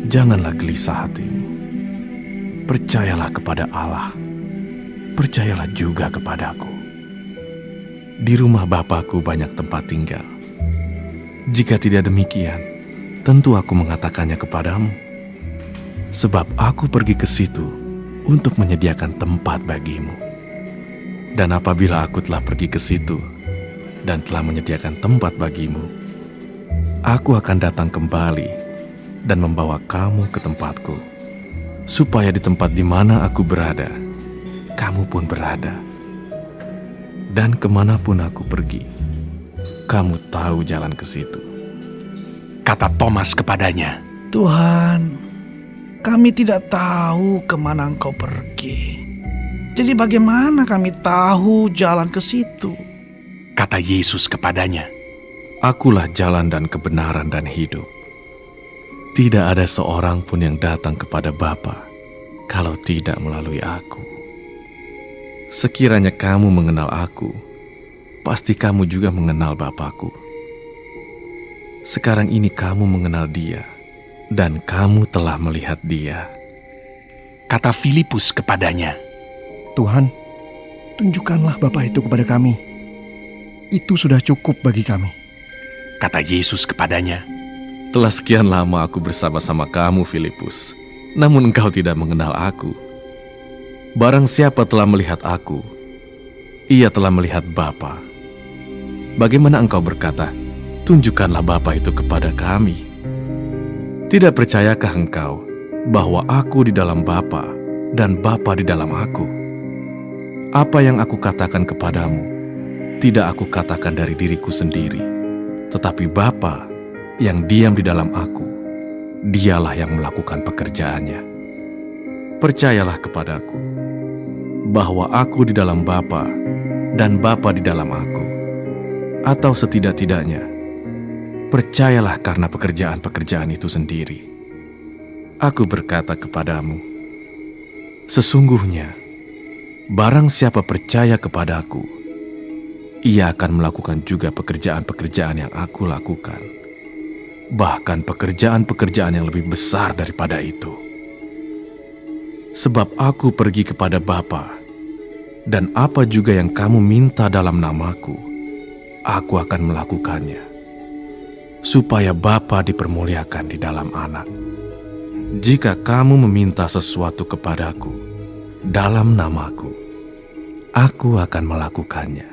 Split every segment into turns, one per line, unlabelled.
Janganlah gelisah hatimu. Percayalah kepada Allah. Percayalah juga kepadaku. Di rumah Bapakku banyak tempat tinggal. Jika tidak demikian, tentu aku mengatakannya kepadamu. Sebab aku pergi ke situ untuk menyediakan tempat bagimu. Dan apabila aku telah pergi ke situ dan telah menyediakan tempat bagimu, aku akan datang kembali dan membawa kamu ke tempatku, supaya di tempat di mana aku berada, kamu pun berada. Dan kemanapun aku pergi, kamu tahu jalan ke situ.
Kata Thomas kepadanya,
Tuhan, kami tidak tahu kemana Engkau pergi. Jadi bagaimana kami tahu jalan ke situ?
kata Yesus kepadanya,
Akulah jalan dan kebenaran dan hidup. Tidak ada seorang pun yang datang kepada Bapa kalau tidak melalui aku. Sekiranya kamu mengenal aku, pasti kamu juga mengenal Bapakku. Sekarang ini kamu mengenal Dia, dan kamu telah melihat Dia.
kata Filipus kepadanya,
Tuhan, tunjukkanlah Bapa itu kepada kami. Itu sudah cukup bagi kami.
kata Yesus kepadanya,
Telah sekian lama aku bersama-sama kamu, Filipus, namun engkau tidak mengenal aku. Barang siapa telah melihat aku, ia telah melihat Bapa. Bagaimana engkau berkata, tunjukkanlah Bapa itu kepada kami? Tidak percayakah engkau bahwa aku di dalam Bapa dan Bapa di dalam aku? Apa yang aku katakan kepadamu, tidak aku katakan dari diriku sendiri, tetapi Bapa yang diam di dalam aku, Dialah yang melakukan pekerjaannya. Percayalah kepadaku, bahwa aku di dalam Bapa dan Bapa di dalam aku. Atau setidak-tidaknya, percayalah karena pekerjaan-pekerjaan itu sendiri. Aku berkata kepadamu, sesungguhnya, barang siapa percaya kepadaku, ia akan melakukan juga pekerjaan-pekerjaan yang aku lakukan. Bahkan pekerjaan-pekerjaan yang lebih besar daripada itu. Sebab aku pergi kepada Bapa, dan apa juga yang kamu minta dalam namaku, aku akan melakukannya, supaya Bapa dipermuliakan di dalam Anak. Jika kamu meminta sesuatu kepadaku dalam namaku, aku akan melakukannya.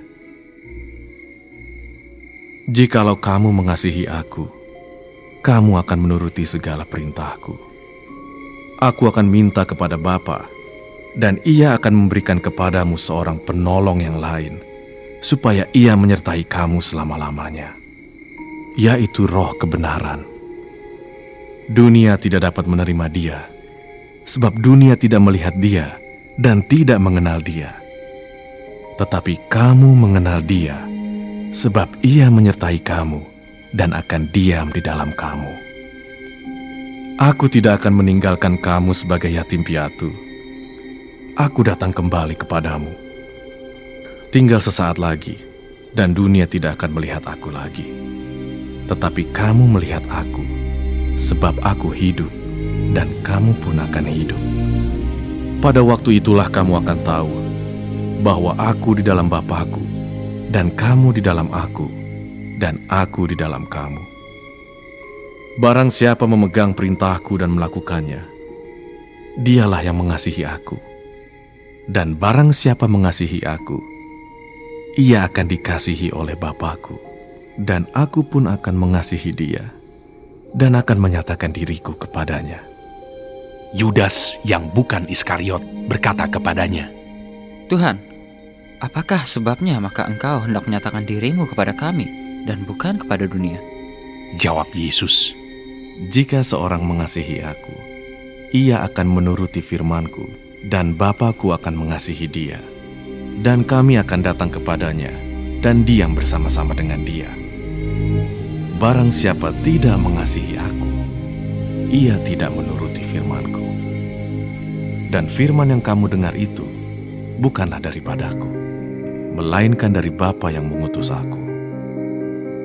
Jikalau kamu mengasihi aku, kamu akan menuruti segala perintahku. Aku akan minta kepada Bapa, dan Ia akan memberikan kepadamu seorang penolong yang lain, supaya Ia menyertai kamu selama-lamanya, yaitu Roh kebenaran. Dunia tidak dapat menerima Dia, sebab dunia tidak melihat Dia dan tidak mengenal Dia. Tetapi kamu mengenal Dia, sebab Ia menyertai kamu dan akan diam di dalam kamu. Aku tidak akan meninggalkan kamu sebagai yatim piatu. Aku datang kembali kepadamu. Tinggal sesaat lagi, dan dunia tidak akan melihat aku lagi. Tetapi kamu melihat aku, sebab aku hidup, dan kamu pun akan hidup. Pada waktu itulah kamu akan tahu bahwa aku di dalam Bapa-Ku, dan kamu di dalam aku, dan aku di dalam kamu. Barang siapa memegang perintahku dan melakukannya, dialah yang mengasihi aku. Dan barang siapa mengasihi aku, ia akan dikasihi oleh Bapa-Ku, dan aku pun akan mengasihi dia, dan akan menyatakan diriku kepadanya.
Yudas yang bukan Iskariot berkata kepadanya,
Tuhan, apakah sebabnya maka Engkau hendak menyatakan dirimu kepada kami dan bukan kepada dunia?
jawab Yesus,
Jika seorang mengasihi aku, ia akan menuruti firman-Ku, dan Bapa-Ku akan mengasihi dia. Dan kami akan datang kepadanya, dan diam bersama-sama dengan dia. Barang siapa tidak mengasihi aku, ia tidak menuruti firman-Ku. Dan firman yang kamu dengar itu, bukanlah daripadaku, melainkan dari Bapa yang mengutus aku.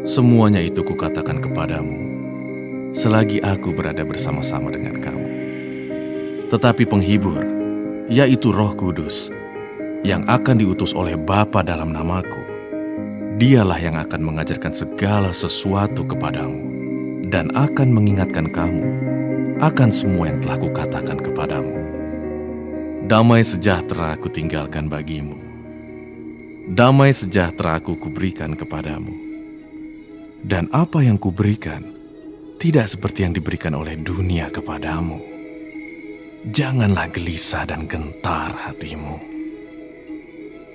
Semuanya itu kukatakan kepadamu, selagi aku berada bersama-sama dengan kamu. Tetapi penghibur, yaitu Roh Kudus, yang akan diutus oleh Bapa dalam namaku, dialah yang akan mengajarkan segala sesuatu kepadamu dan akan mengingatkan kamu akan semua yang telah kukatakan kepadamu. Damai sejahtera aku tinggalkan bagimu. Damai sejahtera aku kuberikan kepadamu. Dan apa yang kuberikan tidak seperti yang diberikan oleh dunia kepadamu. Janganlah gelisah dan gentar hatimu.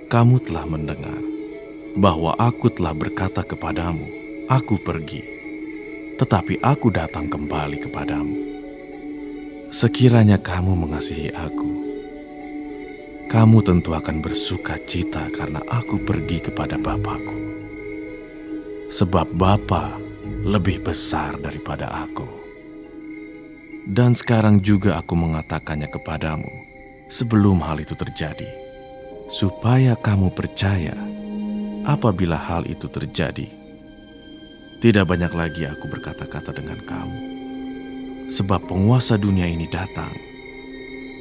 Kamu telah mendengar bahwa aku telah berkata kepadamu, aku pergi, tetapi aku datang kembali kepadamu. Sekiranya kamu mengasihi aku, kamu tentu akan bersuka cita karena aku pergi kepada Bapa-Ku. Sebab Bapa lebih besar daripada aku. Dan sekarang juga aku mengatakannya kepadamu sebelum hal itu terjadi, supaya kamu percaya apabila hal itu terjadi. Tidak banyak lagi aku berkata-kata dengan kamu, sebab penguasa dunia ini datang,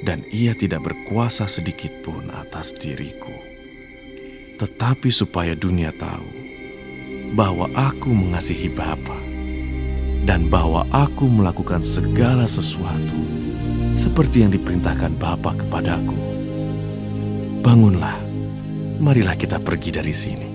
dan ia tidak berkuasa sedikit pun atas diriku. Tetapi supaya dunia tahu bahwa aku mengasihi Bapa, dan bahwa aku melakukan segala sesuatu seperti yang diperintahkan Bapa kepadaku. Bangunlah, marilah kita pergi dari sini.